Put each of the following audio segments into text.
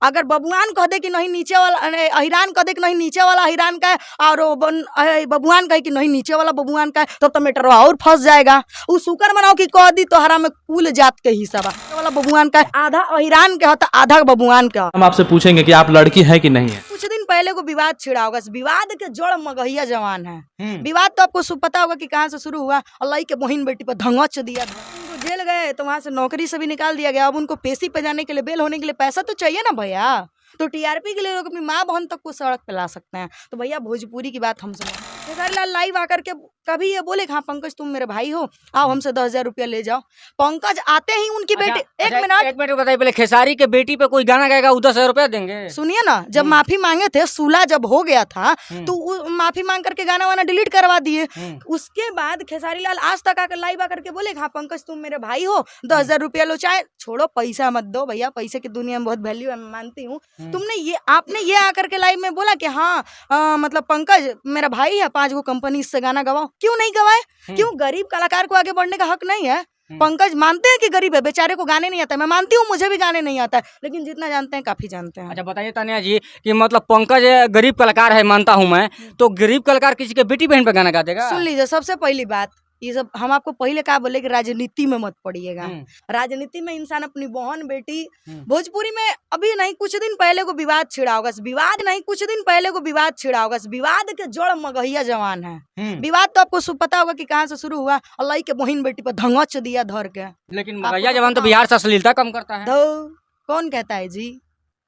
अगर बबुआन कह दे कि नहीं नीचे वाला अहिरान कह दे कि नहीं नीचे वाला अहिरान का है और बबुआन कहे कि नहीं नीचे वाला बबुआन का है, तब तो मैटर और फंस जाएगा। वो शुक्र मनाओ कि कह दी तोहरा में कुल जात के हिस्सा बा वाला बबुआन का आधा अहिरान के होता आधा बबुआन का। हम आपसे पूछेंगे कि आप लड़की है कि नहीं है। कुछ दिन पहले को विवाद छिड़ा होगा, विवाद के जड़ मगहिया जवान है। विवाद तो आपको पता होगा कि कहाँ से शुरू हुआ। अल्लाह के बहन बेटी पर धंगच दिया, उनको जेल गए तो वहां से नौकरी से भी निकाल दिया गया। अब उनको पेशी पे जाने के लिए, बेल होने के लिए पैसा तो चाहिए ना भैया। तो टीआरपी के लिए लोग अपनी माँ बहन तक को सड़क पे ला सकते हैं। तो भैया भोजपुरी की बात हम सुनो, खेसारी लाइव आकर के कभी ये बोले हाँ पंकज तुम मेरे भाई हो, आओ हमसे 10,000 रुपया ले जाओ। पंकज आते ही उनकी बेटी एक मिनट बताइए पहले, खेसारी के बेटी पे कोई गाना गाएगा वो 10,000 रुपया देंगे? सुनिए ना, जब माफी मांगे थे, सुलह जब हो गया था तो माफी मांग करके गाना वाना डिलीट करवा दिए। उसके बाद खेसारी लाल आज तक आकर लाइव आकर के बोले हाँ पंकज तुम मेरे भाई हो, 10,000 रुपया लो, चाहे छोड़ो पैसा मत दो भैया, पैसे की दुनिया में बहुत वैल्यू है, मैं मानती हूँ। तुमने आपने ये आकर के लाइव में बोला कि हाँ मतलब पंकज मेरा भाई है, 5 गो कंपनी से गाना गवाओ। क्यों नहीं गवाए? क्यों? गरीब कलाकार को आगे बढ़ने का हक नहीं है? पंकज मानते हैं कि गरीब है, बेचारे को गाने नहीं आता है। मैं मानती हूँ, मुझे भी गाने नहीं आता है, लेकिन जितना जानते हैं काफी जानते हैं। अच्छा बताइए तानिया जी कि मतलब पंकज गरीब कलाकार है, मानता हूँ मैं, तो गरीब कलाकार किसी के बेटी बहन पे गाना गा देगा? सुन लीजिए, सबसे पहली बात ये सब हम आपको पहले कहा बोले कि राजनीति में मत पड़िएगा। राजनीति में इंसान अपनी बहन बेटी, भोजपुरी में अभी नहीं कुछ दिन पहले को विवाद छिड़ा होगा, विवाद के जड़ मगहिया जवान है। विवाद तो आपको पता होगा कि कहाँ से शुरू हुआ। अल्लाह के बहन बेटी पर धंगच दिया धर के। लेकिन मगहिया जवान तो बिहार से अश्लीलता कम करता है। कौन कहता है जी?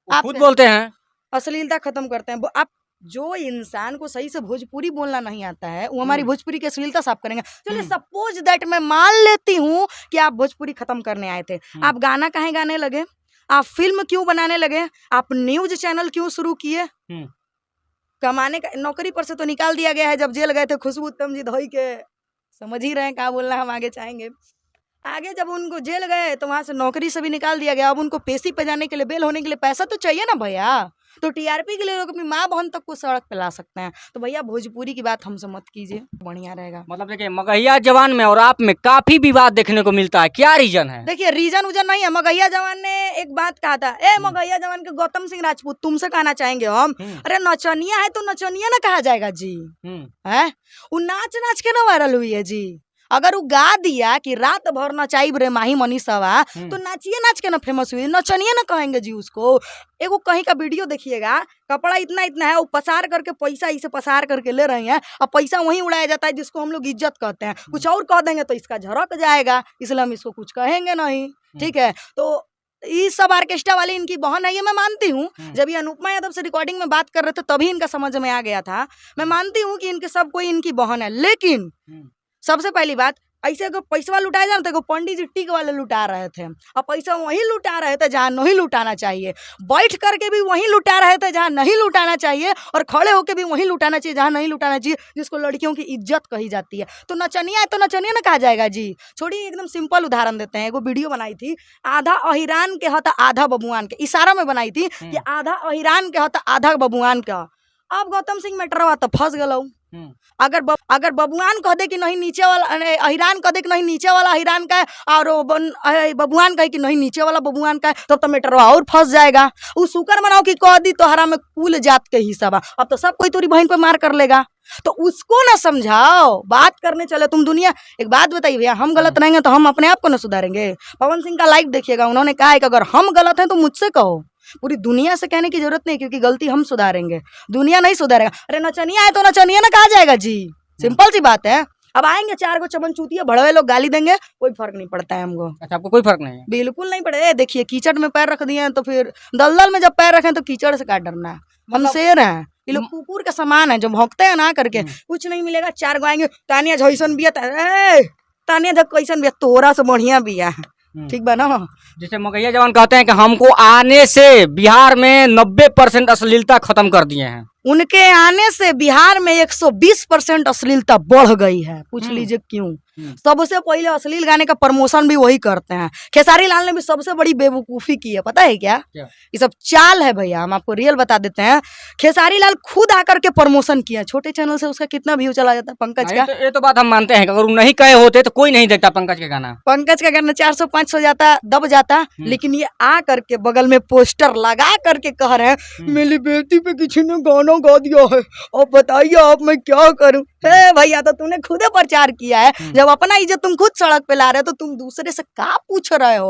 आप खुद बोलते हैं अश्लीलता खत्म करते हैं। आप जो इंसान को सही से भोजपुरी बोलना नहीं आता है वो हमारी भोजपुरी की अश्लीलता साफ करेंगे। चलिए सपोज दैट मैं मान लेती हूँ कि आप भोजपुरी खत्म करने आए थे, आप गाना काहे गाने लगे? आप फिल्म क्यों बनाने लगे? आप न्यूज चैनल क्यों शुरू किए? कमाने का, नौकरी पर से तो निकाल दिया गया है जब जेल गए थे खुशबू उत्तम जी धोई के, समझ ही रहे हैं क्या बोलना, हम आगे चाहेंगे। आगे जब उनको जेल गए तो वहां से नौकरी से भी निकाल दिया गया। अब उनको पेशी पे जाने के लिए, बेल होने के लिए पैसा तो चाहिए ना भैया। तो टीआरपी के लिए लोग अपनी माँ बहन तक को सड़क पे ला सकते हैं। तो भैया भोजपुरी की बात हमसे मत कीजिए, बढ़िया रहेगा। मतलब देखिए मगहिया जवान में और आप में काफी विवाद देखने को मिलता है, क्या रीजन है? देखिए रीजन उजन नहीं है। मगहिया जवान ने एक बात कहा था, ए मगहिया जवान के गौतम सिंह राजपूत तुमसे कहना चाहेंगे हम, अरे नचनिया है तो नचनिया ना कहा जाएगा जी? है वो नाच नाच के ना वायरल हुई है जी। अगर वो गा दिया कि रात भर नचाई रे माही मनीषवा, तो नाचिए नाच के ना फेमस हुई, नचनिए ना कहेंगे जी उसको। एगो कहीं का वीडियो देखिएगा, कपड़ा इतना इतना है, वो पसार करके पैसा इसे पसार करके ले रहे हैं और पैसा वहीं उड़ाया जाता है जिसको हम लोग इज्जत कहते हैं। कुछ और कह देंगे तो इसका झड़क जाएगा, इसलिए हम इसको कुछ कहेंगे नहीं, ठीक है। तो ये सब ऑर्केस्ट्रा वाली इनकी बहन है, ये मैं मानती हूँ। जब ये अनुपमा यादव से रिकॉर्डिंग में बात कर रहे थे तभी इनका समझ में आ गया था। मैं मानती हूँ कि इनके सब कोई इनकी बहन है, लेकिन सबसे पहली बात, ऐसे अगर पैसा लुटाया जाए तो पंडित जी टिक वाले लुटा रहे थे और पैसा वहीं लुटा रहे थे जहाँ नहीं लुटाना चाहिए, बैठ करके भी वहीं लुटा रहे थे जहाँ नहीं लुटाना चाहिए, और खड़े होकर भी वहीं लुटाना चाहिए जहाँ नहीं लुटाना चाहिए, जिसको लड़कियों की इज्जत कही जाती है। तो नचनिया है तो नचनिया ना कहा जाएगा जी? छोड़िए, एकदम सिंपल उदाहरण देते हैं। एगो वीडियो बनाई थी, आधा अहिरान के होता आधा बबुआन के, इशारा में बनाई थी कि आधा अहिरान के होता आधा बबुआन का। अब गौतम सिंह मैटर तो फंस गलो। अगर बबुआन कह दे कि नहीं नीचे वाला अहिरान कह दे कि नहीं नीचे वाला अहिरान का है और बबुआन कहे कि नहीं नीचे वाला बबुआन का है, तब तो मैटर और फंस जाएगा। वो शुक्र मनाओ कि कह दी तोहरा में कुल जात के हिस्सा बा, अब तो सब कोई तोरी बहन पे मार कर लेगा। तो उसको ना समझाओ, बात करने चले तुम दुनिया। एक बात बताइए भैया, हम गलत रहेंगे तो हम अपने आप को ना सुधारेंगे? पवन सिंह का लाइव देखिएगा, उन्होंने कहा है कि अगर हम गलत हैं तो मुझसे कहो, पूरी दुनिया से कहने की जरूरत नहीं, क्योंकि गलती हम सुधारेंगे, दुनिया नहीं सुधारेगा। अरे नचनिया है तो नचनिया ना कहा जाएगा जी? सिंपल सी बात है। अब आएंगे 4 गो चमन चूतिया भड़वे लोग गाली देंगे, कोई फर्क नहीं पड़ता है हमको। अच्छा, आपको कोई फर्क नहीं है? बिल्कुल नहीं पड़े। देखिए कीचड़ में पैर रख दिए तो फिर दलदल में जब पैर रखें तो कीचड़ से क्या डरना है? हम शेर हैं, ये लोग कुकुर का सामान है जो भौंकते हैं ना करके, कुछ नहीं मिलेगा। 4 गो आएंगे, तानिया झैसन बिया, तानिया जब कैसन बिया, तोरा से बढ़िया बिया, ठीक बा ना? जैसे मगहिया जवान कहते हैं कि हमको आने से बिहार में 90% अश्लीलता खत्म कर दिए हैं। उनके आने से बिहार में 120% अश्लीलता बढ़ गई है। पूछ लीजिए क्यों? सबसे पहले अश्लील गाने का प्रमोशन भी वही करते हैं। खेसारी लाल ने भी सबसे बड़ी बेवकूफी की है, पता है क्या? ये सब चाल है भैया, हम आपको रियल बता देते हैं। खेसारी लाल खुद आकर के प्रमोशन किया, छोटे चैनल से उसका कितना व्यू चला जाता है पंकज का। ये तो बात हम मानते हैं कि अगर वो नहीं कहे होते तो कोई नहीं देखता पंकज का गाना। पंकज का गाना 400-500 जाता, दब जाता, लेकिन ये आ करके बगल में पोस्टर लगा करके कह रहे हैं मेरी बेटी पे किसी ने गाना गा दिया है, अब बताइए अब मैं क्या करूं। हे भैया, तो तूने खुद प्रचार किया है, जब अपना इज्जत तुम खुद सड़क पे ला रहे हो तो तुम दूसरे से क्या पूछ रहे हो?